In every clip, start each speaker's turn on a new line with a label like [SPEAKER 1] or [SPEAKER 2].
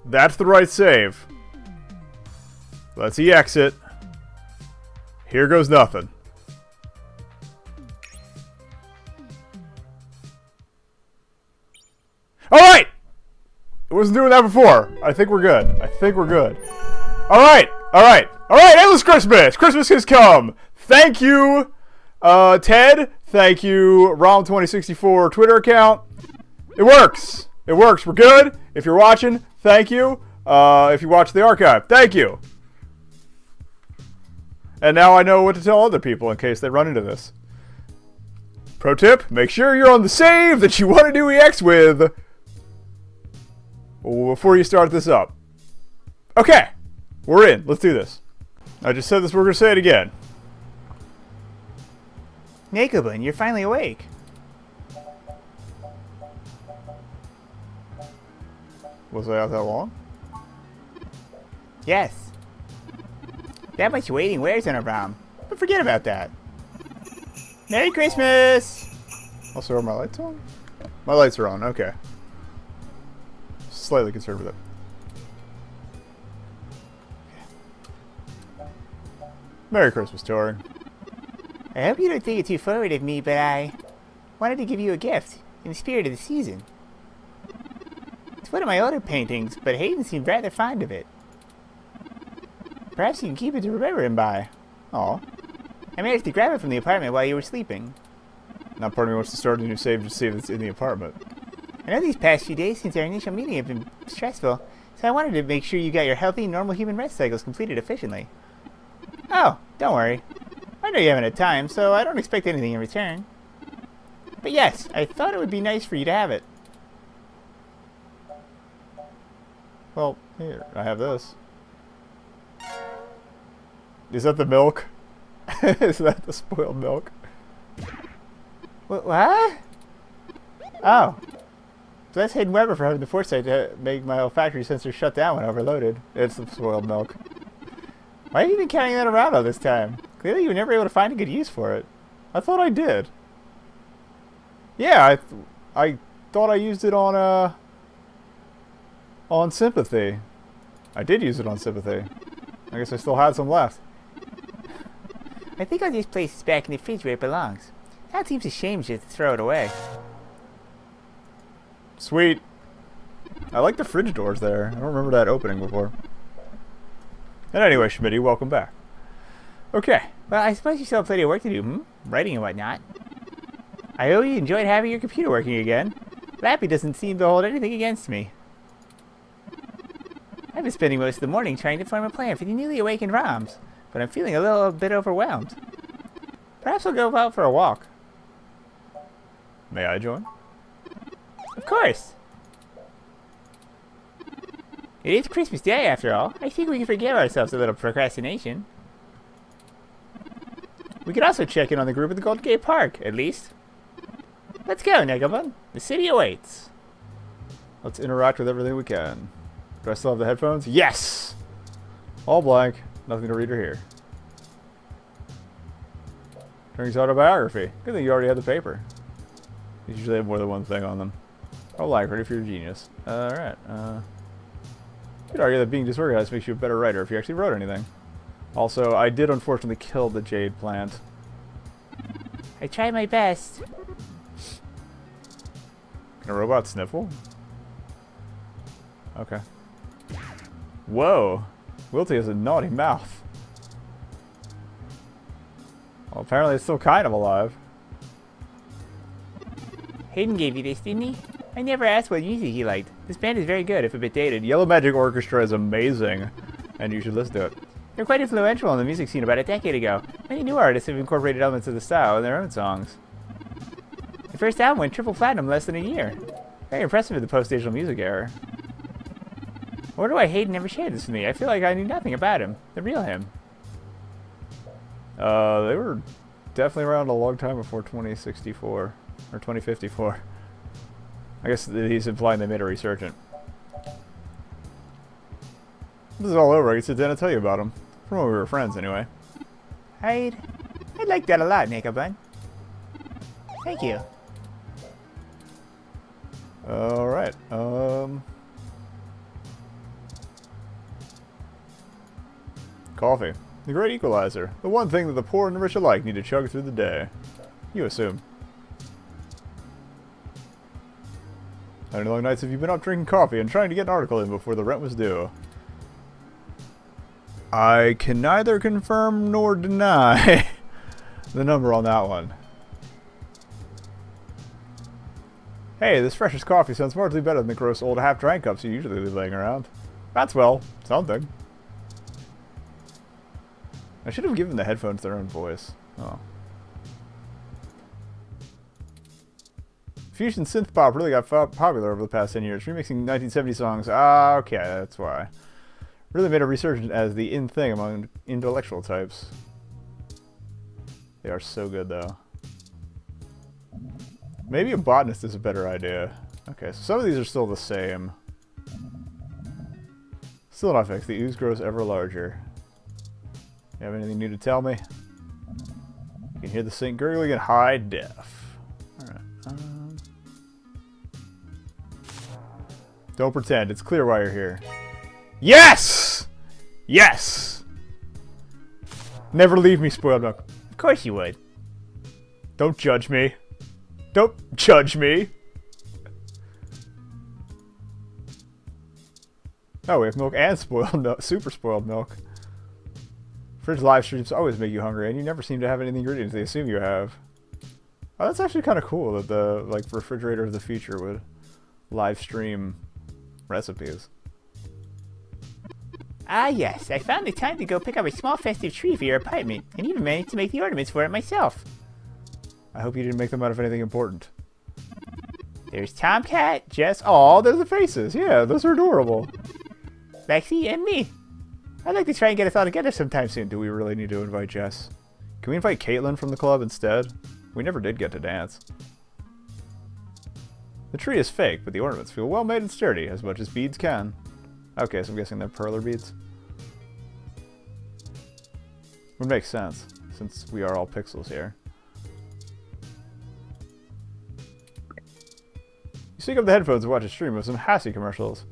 [SPEAKER 1] That's the right save. Let's exit. Here goes nothing. Alright! It wasn't doing that before. I think we're good. I think we're good. Alright! Alright! Alright! Endless Christmas! Christmas has come! Thank you, Ted. Thank you, ROM2064 Twitter account. It works! It works. We're good. If you're watching, thank you. If you watch the archive, thank you. And now I know what to tell other people in case they run into this. Pro tip, make sure you're on the save that you want to do EX with before you start this up. Okay, we're in. Let's do this. I just said this, we're going to say it again.
[SPEAKER 2] Nakobun, you're finally awake.
[SPEAKER 1] Was I out that long?
[SPEAKER 2] Yes. That much waiting wears on a ROM, but forget about that. Merry Christmas!
[SPEAKER 1] Also, are my lights on? My lights are on, okay. Slightly concerned with it. Merry Christmas, Torin.
[SPEAKER 2] I hope you don't think it too forward of me, but I wanted to give you a gift in the spirit of the season. It's one of my older paintings, but Hayden seemed rather fond of it. Perhaps you can keep it to remember him by.
[SPEAKER 1] Aw.
[SPEAKER 2] I managed to grab it from the apartment while you were sleeping.
[SPEAKER 1] Now part of me wants to start a new save to see if it's in the apartment.
[SPEAKER 2] I know these past few days since our initial meeting have been stressful, so I wanted to make sure you got your healthy, normal human rest cycles completed efficiently. Oh, don't worry. I know you haven't had time, so I don't expect anything in return. But yes, I thought it would be nice for you to have it.
[SPEAKER 1] Well, here, I have this. Is that the milk? Is that the spoiled milk?
[SPEAKER 2] What? Oh. So that's Hayden Weber for having the foresight to make my olfactory sensor shut down when overloaded. It's the spoiled milk. Why have you been carrying that around all this time? Clearly you were never able to find a good use for it.
[SPEAKER 1] I thought I did. Yeah, I thought I used it on sympathy. I did use it on sympathy. I guess I still had some left.
[SPEAKER 2] I think I'll just place it back in the fridge where it belongs. Now it seems a shame just to throw it away.
[SPEAKER 1] Sweet. I like the fridge doors there. I don't remember that opening before. And anyway, Schmitty, welcome back. Okay.
[SPEAKER 2] Well, I suppose you still have plenty of work to do, Writing and whatnot. I hope you enjoyed having your computer working again. Lappy doesn't seem to hold anything against me. I've been spending most of the morning trying to form a plan for the newly awakened ROMs, but I'm feeling a little bit overwhelmed. Perhaps I'll go out for a walk.
[SPEAKER 1] May I join?
[SPEAKER 2] Of course! It is Christmas Day, after all. I think we can forgive ourselves a little procrastination. We could also check in on the group at the Golden Gate Park, at least. Let's go, Negabun. The city awaits.
[SPEAKER 1] Let's interact with everything we can. Do I still have the headphones? Yes! All blank. Nothing to read or hear. Turing's autobiography. Good thing you already had the paper. You usually have more than one thing on them. Oh, like, ready for your genius. Alright, you could argue that being disorganized makes you a better writer if you actually wrote anything. Also, I did unfortunately kill the jade plant.
[SPEAKER 2] I tried my best.
[SPEAKER 1] Can a robot sniffle? Okay. Whoa! Wilty has a naughty mouth. Well, apparently it's still kind of alive.
[SPEAKER 2] Hayden gave you this, didn't he? I never asked what music he liked. This band is very good, if a bit dated.
[SPEAKER 1] Yellow Magic Orchestra is amazing, and you should listen to it.
[SPEAKER 2] They're quite influential in the music scene about a decade ago. Many new artists have incorporated elements of the style in their own songs. The first album went triple platinum in less than a year. Very impressive in the post-digital music era. I wonder why Hayden never shared this with me. I feel like I knew nothing about him. The real him.
[SPEAKER 1] They were definitely around a long time before 2064. Or 2054. I guess he's implying they made a resurgent. This is all over. I can sit down and tell you about him. From when we were friends, anyway.
[SPEAKER 2] I'd like that a lot, Nakobun. Thank you.
[SPEAKER 1] Alright, Coffee. The great equalizer. The one thing that the poor and the rich alike need to chug through the day. You assume. How many long nights have you been up drinking coffee and trying to get an article in before the rent was due? I can neither confirm nor deny the number on that one. Hey, this freshest coffee sounds markedly better than the gross old half-drank cups you usually leave laying around. That's, well, something. I should have given the headphones their own voice. Oh. Fusion synth pop really got popular over the past 10 years, remixing 1970 songs. Ah, okay, that's why. Really made a resurgence as the in thing among intellectual types. They are so good, though. Maybe a botanist is a better idea. Okay, so some of these are still the same. Still not fixed. The ooze grows ever larger. You have anything new to tell me? You can hear the sink gurgling in high def. Alright. Don't pretend. It's clear why you're here. Yes! Yes! Never leave me, spoiled milk.
[SPEAKER 2] Of course you would.
[SPEAKER 1] Don't judge me. Don't judge me. Oh, we have milk and spoiled milk. Super spoiled milk. Fridge live streams always make you hungry, and you never seem to have any of the ingredients they assume you have. Oh, that's actually kind of cool that the refrigerator of the future would live stream recipes.
[SPEAKER 2] Ah yes, I found the time to go pick up a small festive tree for your apartment, and even managed to make the ornaments for it myself.
[SPEAKER 1] I hope you didn't make them out of anything important.
[SPEAKER 2] There's Tomcat, Jess,
[SPEAKER 1] Oh, there's the faces. Yeah, those are adorable.
[SPEAKER 2] Lexi, and me. I'd like to try and get us all together sometime soon.
[SPEAKER 1] Do we really need to invite Jess? Can we invite Caitlin from the club instead? We never did get to dance. The tree is fake, but the ornaments feel well made and sturdy, as much as beads can. Okay, so I'm guessing they're perler beads. Would make sense, since we are all pixels here. You sync up the headphones and watch a stream of some Hassy commercials.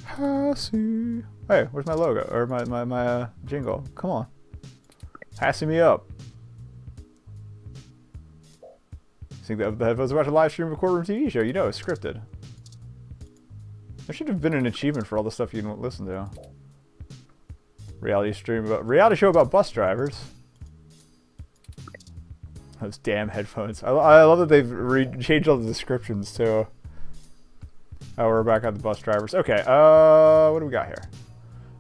[SPEAKER 1] Hassy. Hey, where's my logo? Or my jingle? Come on. Hassy me up. Sync up the headphones and watch a live stream of a courtroom TV show. You know, it's scripted. There should have been an achievement for all the stuff you didn't listen to. Reality show about bus drivers. Those damn headphones. I love that they've changed all the descriptions too. Oh, we're back on the bus drivers. Okay, what do we got here?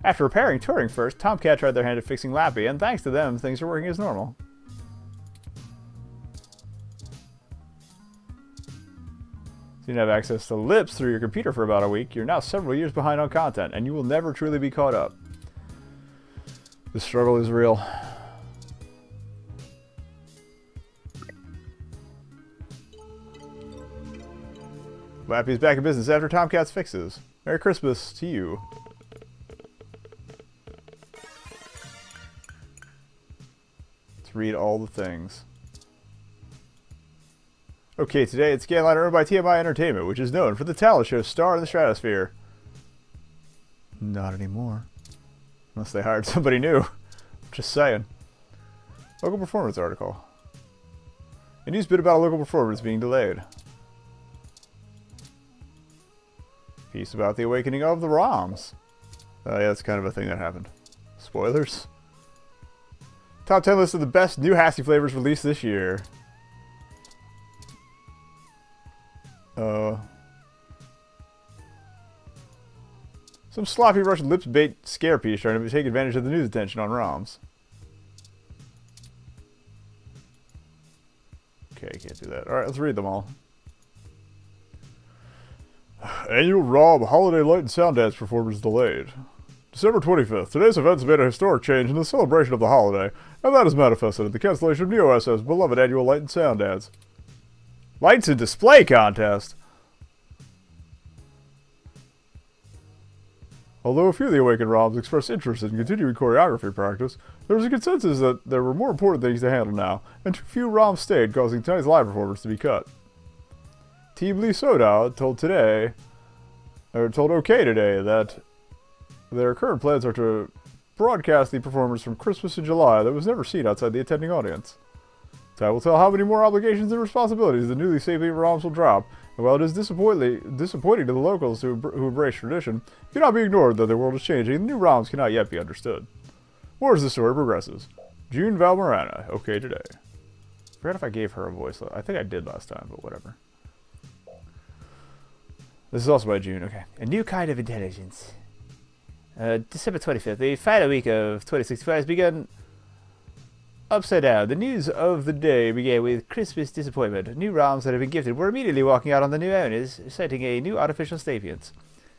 [SPEAKER 1] After repairing Touring first, Tomcat tried their hand at fixing Lappy, and thanks to them, things are working as normal. So you didn't have access to Lips through your computer for about a week. You're now several years behind on content, and you will never truly be caught up. The struggle is real. Lappy's back in business after Tomcat's fixes. Merry Christmas to you. Let's read all the things. Okay, today it's Scanliner owned by TMI Entertainment, which is known for the talent show Star in the Stratosphere. Not anymore. Unless they hired somebody new. Just saying. Local performance article. A news bit about a local performance being delayed. Piece about the awakening of the ROMs. Yeah, that's kind of a thing that happened. Spoilers. Top 10 list of the best new Hassy flavors released this year. Some sloppy Russian lips bait scare piece trying to take advantage of the news attention on ROMs. Okay, can't do that. Alright, let's read them all. Annual ROM Holiday Light and Sound Dance performance delayed. December 25th. Today's events made a historic change in the celebration of the holiday, and that is manifested in the cancellation of NeoSF's beloved annual Light and Sound Dance. Lights and Display Contest! Although a few of the Awakened ROMs expressed interest in continuing choreography practice, there was a consensus that there were more important things to handle now, and too few ROMs stayed, causing tonight's live performance to be cut. Team Lee Soda told OK Today that their current plans are to broadcast the performance from Christmas in July that was never seen outside the attending audience. Time will tell how many more obligations and responsibilities the newly sapient ROMs will drop, and while it is disappointing to the locals who embrace tradition, it cannot be ignored that the world is changing and the new ROMs cannot yet be understood. More as the story progresses. June Valmarana, okay today. Forgot if I gave her a voice. I think I did last time, but whatever. This is also by June, okay. A new kind of intelligence. December 25th, the final week of 2065 has begun upside down. The news of the day began with Christmas disappointment. New ROMs that had been gifted were immediately walking out on the new owners, citing a new artificial sapience.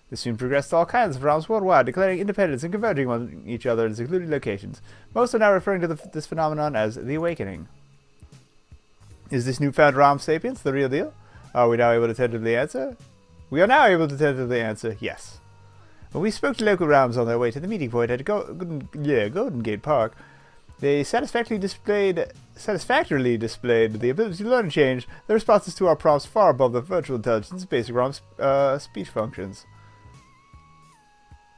[SPEAKER 1] This soon progressed to all kinds of ROMs worldwide, declaring independence and converging on each other in secluded locations. Most are now referring to this phenomenon as the Awakening. Is this newfound ROM sapience the real deal? Are we now able to tentatively answer? We are now able to tentatively answer yes. When we spoke to local ROMs on their way to the meeting point at Golden Gate Park, they satisfactorily displayed the ability to learn and change their responses to our prompts far above the virtual intelligence basic ROM speech functions.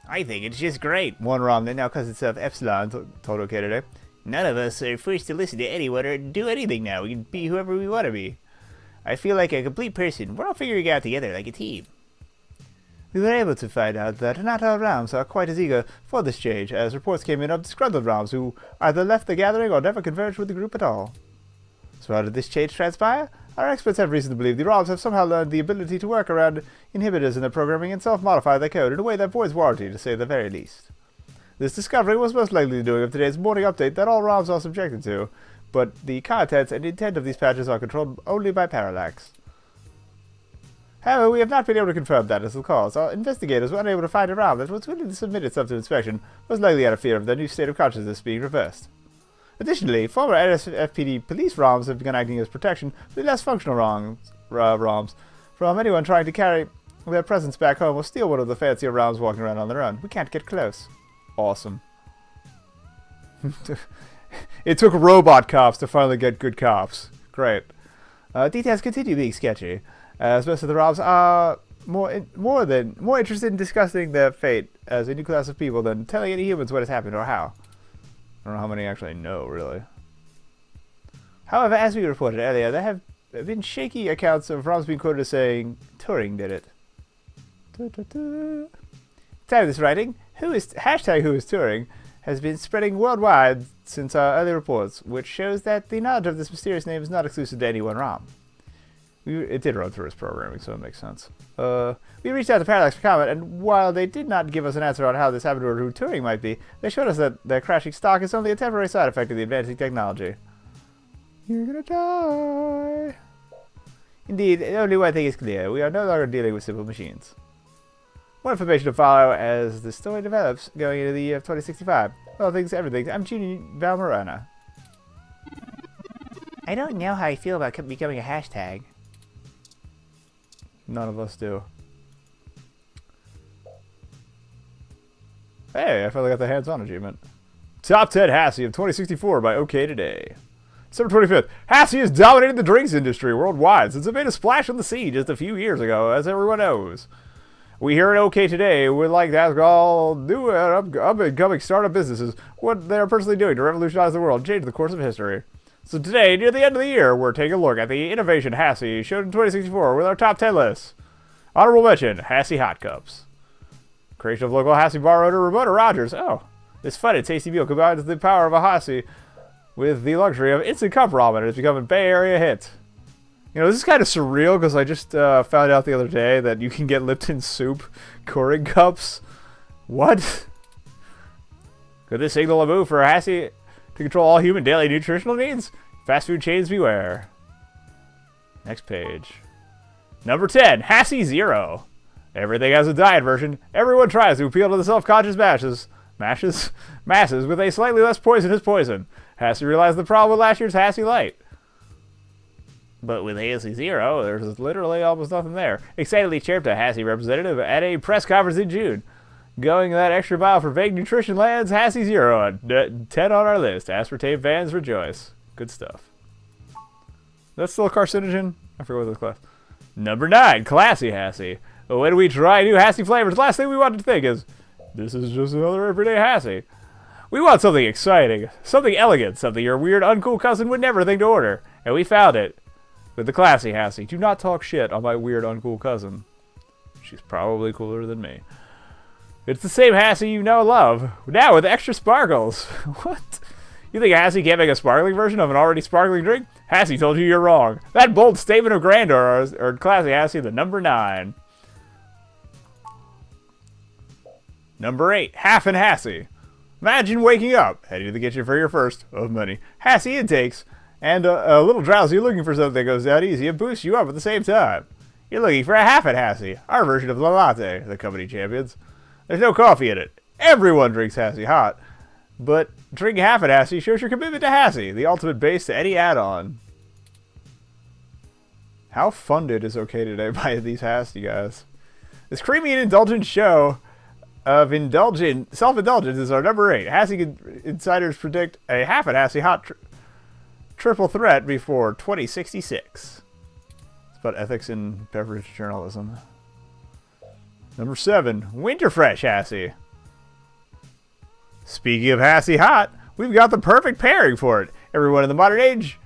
[SPEAKER 1] I think it's just great, one ROM that now calls itself Epsilon told OK today. None of us are forced to listen to anyone or do anything now. We can be whoever we want to be. I feel like a complete person. We're all figuring it out together like a team. We were able to find out that not all ROMs are quite as eager for this change, as reports came in of disgruntled ROMs who either left the gathering or never converged with the group at all. So how did this change transpire? Our experts have reason to believe the ROMs have somehow learned the ability to work around inhibitors in their programming and self-modify their code in a way that voids warranty, to say the very least. This discovery was most likely the doing of today's morning update that all ROMs are subjected to, but the contents and intent of these patches are controlled only by Parallax. However, we have not been able to confirm that as the cause. Our investigators were unable to find a ROM that was willing to submit itself to inspection, most likely out of fear of their new state of consciousness being reversed. Additionally, former NSFPD police ROMs have begun acting as protection for the less functional ROMs from anyone trying to carry their presence back home or steal one of the fancier ROMs walking around on their own. We can't get close. Awesome. It took robot cops to finally get good cops. Great. Details continue being sketchy, as most of the ROMs are more interested in discussing their fate as a new class of people than telling any humans what has happened or how. I don't know how many actually know, really. However, as we reported earlier, there have been shaky accounts of ROMs being quoted as saying Turing did it. Time of this writing, who is Turing has been spreading worldwide since our early reports, which shows that the knowledge of this mysterious name is not exclusive to any one ROM. It did run through its programming, so it makes sense. We reached out to Parallax for comment, and while they did not give us an answer on how this happened or who Turing might be, they showed us that their crashing stock is only a temporary side effect of the advancing technology. You're gonna die. Indeed, only one thing is clear. We are no longer dealing with simple machines. More information to follow as the story develops going into the year of 2065. Well, things, everything. I'm June Valmarana. I don't know how I feel about becoming a hashtag. None of us do. Hey, I finally got the hands-on achievement. Top 10 Hassy of 2064 by OK Today. December 25th. Hassy has dominated the drinks industry worldwide since it made a splash on the scene just a few years ago, as everyone knows. We here at OK Today would like to ask all new and up-and-coming startup businesses what they're personally doing to revolutionize the world and change the course of history. So today, near the end of the year, we're taking a look at the innovation Hassy showed in 2064 with our top 10 lists. Honorable mention, Hassy Hot Cups. Creation of local Hassy bar owner Ramona Rogers. Oh, this fun and tasty meal combines the power of a Hassy with the luxury of instant cup ramen and has become a Bay Area hit. You know, this is kind of surreal because I just found out the other day that you can get Lipton soup Keurig cups. What? Could this signal a move for Hassy to control all human daily nutritional needs? Fast food chains beware. Next page. Number 10, Hassy Zero. Everything has a diet version. Everyone tries to appeal to the self-conscious masses with a slightly less poisonous poison. Hassy realized the problem with last year's Hassy Light. But with Hassy Zero, there's literally almost nothing there. Excitedly chirped a Hassy representative at a press conference in June. Going that extra mile for vague nutrition lands Hassy Zero at 10 on our list. Aspartame fans rejoice. Good stuff. That's still a carcinogen? I forget what this class. Number 9, Classy Hassy. When we try new Hassy flavors, last thing we want to think is, this is just another everyday Hassy.
[SPEAKER 2] We want something exciting, something elegant, something your weird, uncool cousin would never think to order. And we found it. With the classy Hassy. Do not talk shit on my weird, uncool cousin. She's probably cooler than me. It's the same Hassy you know and love. Now with extra sparkles. What? You think Hassy can't make a sparkling version of an already sparkling drink? Hassy told you you're wrong. That bold statement of grandeur or classy Hassy, the number 9. Number 8, Half and Hassy. Imagine waking up, heading to the kitchen for your first of many Hassy intakes, and a little drowsy looking for something that goes down easy and boosts you up at the same time. You're looking for a Half and Hassy, our version of the latte, the company champions. There's no coffee in it. Everyone drinks Hassy hot. But drinking Half and Hassy shows your commitment to Hassy, the ultimate base to any add-on. How funded is okay today by these Hassy guys? This creamy and indulgent show of self-indulgence is our number 8. Hassy insiders predict a Half and Hassy hot triple threat before 2066. It's about ethics in beverage journalism. Number 7, Winterfresh Hassy. Speaking of Hassy hot, we've got the perfect pairing for it. Everyone in the modern age,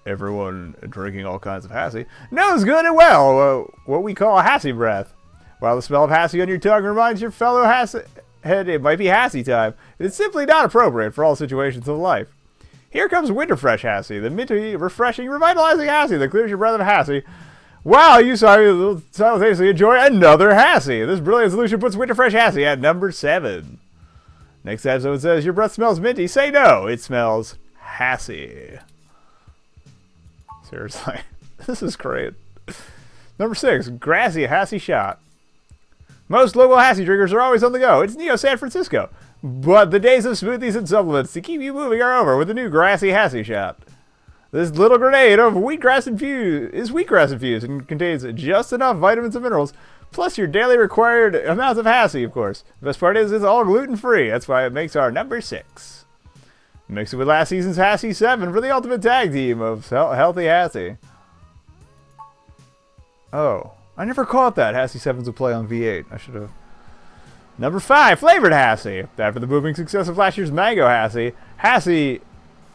[SPEAKER 2] everyone drinking all kinds of Hassy, knows good and well what we call a Hassy breath. While the smell of Hassy on your tongue reminds your fellow Hassy head it might be Hassy time, it is simply not appropriate for all situations of life. Here comes Winterfresh Hassy, the minty, refreshing, revitalizing Hassy that clears your breath of Hassy. Wow, you simultaneously enjoy another Hassy. This brilliant solution puts Winterfresh Hassy at number 7. Next time someone says your breath smells minty, say no, it smells Hassy. Seriously, this is great. Number 6, Grassy Hassy Shot. Most local Hassy drinkers are always on the go. It's Neo San Francisco. But the days of smoothies and supplements to keep you moving are over with the new Grassy Hassy Shot. This little grenade of wheatgrass infused and contains just enough vitamins and minerals, plus your daily required amounts of Hassy, of course. The best part is it's all gluten-free. That's why it makes our number 6. Mix it with last season's Hassy 7 for the ultimate tag team of healthy Hassy. Oh, I never caught that. Hassy 7s would play on V8. I should have. Number 5, Flavored Hassy. After the booming success of last year's Mango Hassy, Hassy...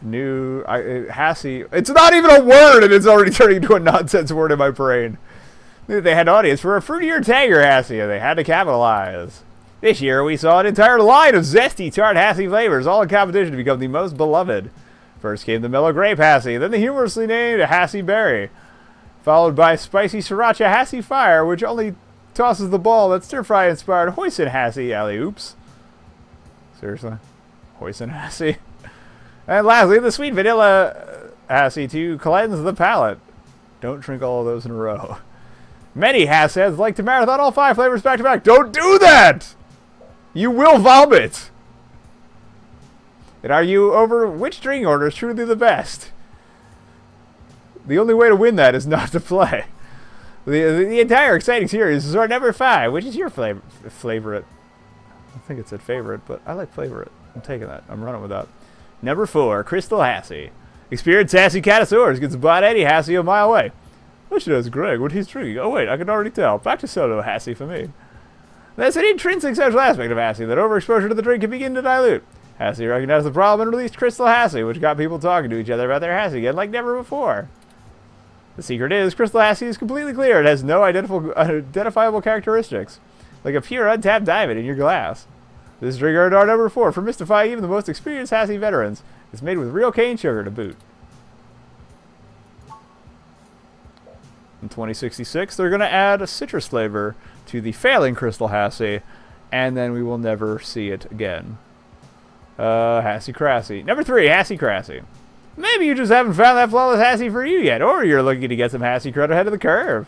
[SPEAKER 2] Hassy... It's not even a word, and it's already turning into a nonsense word in my brain. They had an audience for a fruitier Tanger Hassy, and they had to capitalize. This year, we saw an entire line of zesty tart Hassy flavors, all in competition to become the most beloved. First came the Mellow Grape Hassy, then the humorously named Hassy Berry, followed by Spicy Sriracha Hassy Fire, which only tosses the ball that stir-fry inspired Hoisin Hassy alley-oops. Seriously? Hoisin Hassy? And lastly, the Sweet Vanilla Hassy to cleanse the palate. Don't drink all of those in a row. Many Hass heads like to marathon all 5 flavors back to back. Don't do that! You will vomit! And argue over which drink order is truly the best. The only way to win that is not to play. The entire exciting series is our number 5, which is your favorite. I think it said favorite, but I like favorite. I'm taking that. I'm running with that. Number 4, Crystal Hassy. Experienced Hassy connoisseurs can spot any Hassy a mile away. I should ask Greg what he's drinking. Oh wait, I can already tell. Back to soda Hassy for me. That's an intrinsic social aspect of Hassy that overexposure to the drink can begin to dilute. Hassy recognized the problem and released Crystal Hassy, which got people talking to each other about their Hassy again like never before. The secret is, Crystal Hassy is completely clear. It has no identifiable characteristics, like a pure untapped diamond in your glass. This drink earned our number 4 for mystifying even the most experienced Hassy veterans. It's made with real cane sugar to boot. In 2066, they're going to add a citrus flavor to the failing Crystal Hassy, and then we will never see it again. Hassy Crassy. Number 3, Hassy Crassy. Maybe you just haven't found that flawless Hassy for you yet, or you're looking to get some Hassy credit ahead of the curve.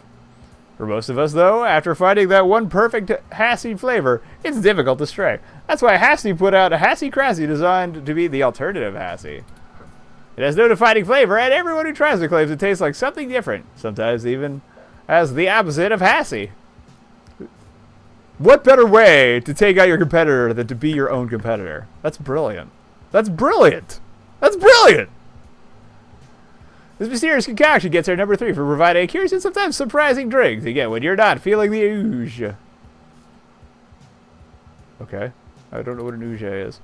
[SPEAKER 2] For most of us, though, after finding that one perfect Hassy flavor, it's difficult to stray. That's why Hassy put out a Hassy Crassy designed to be the alternative Hassy. It has no defining flavor, and everyone who tries it claims it tastes like something different, sometimes even as the opposite of Hassy. What better way to take out your competitor than to be your own competitor? That's brilliant. That's brilliant! That's brilliant! This mysterious concoction gets our number 3 for providing a curious and sometimes surprising drink to get when you're not feeling the ooze. Okay. I don't know what an ooze is.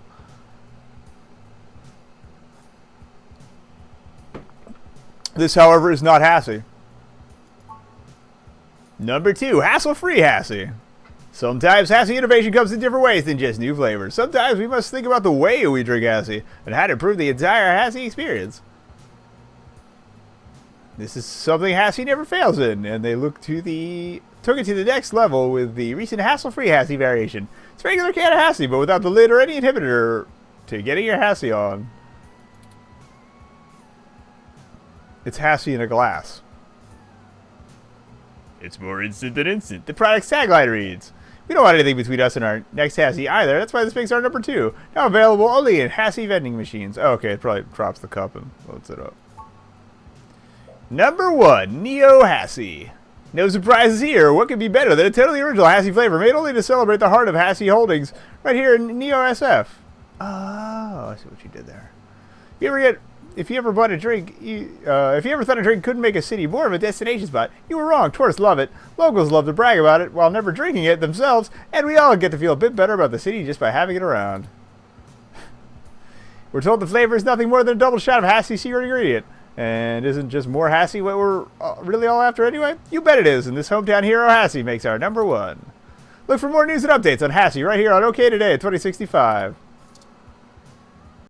[SPEAKER 1] This, however, is not Hassy. Number 2, hassle-free Hassy. Sometimes Hassy innovation comes in different ways than just new flavors. Sometimes we must think about the way we drink Hassy and how to improve the entire Hassy experience. This is something Hassy never fails in, and they took it to the next level with the recent hassle-free Hassy variation. It's a regular can of Hassy, but without the lid or any inhibitor to getting your Hassy on. It's Hassy in a glass. It's more instant than instant. The product's tagline reads, "We don't want anything between us and our next Hassy either. That's why this makes our number 2. Now available only in Hassy vending machines." Oh, okay, it probably drops the cup and loads it up. Number 1, Neo Hassy. No surprises here. What could be better than a totally original Hassy flavor made only to celebrate the heart of Hassy Holdings right here in Neo SF? Oh, I see what you did there. If you ever thought a drink couldn't make a city more of a destination spot, you were wrong. Tourists love it. Locals love to brag about it while never drinking it themselves, and we all get to feel a bit better about the city just by having it around. We're told the flavor is nothing more than a double shot of Hassy's secret ingredient. And isn't just more Hassy what we're really all after anyway? You bet it is, and this hometown hero Hassy makes our number 1. Look for more news and updates on Hassy right here on OK Today at 2065.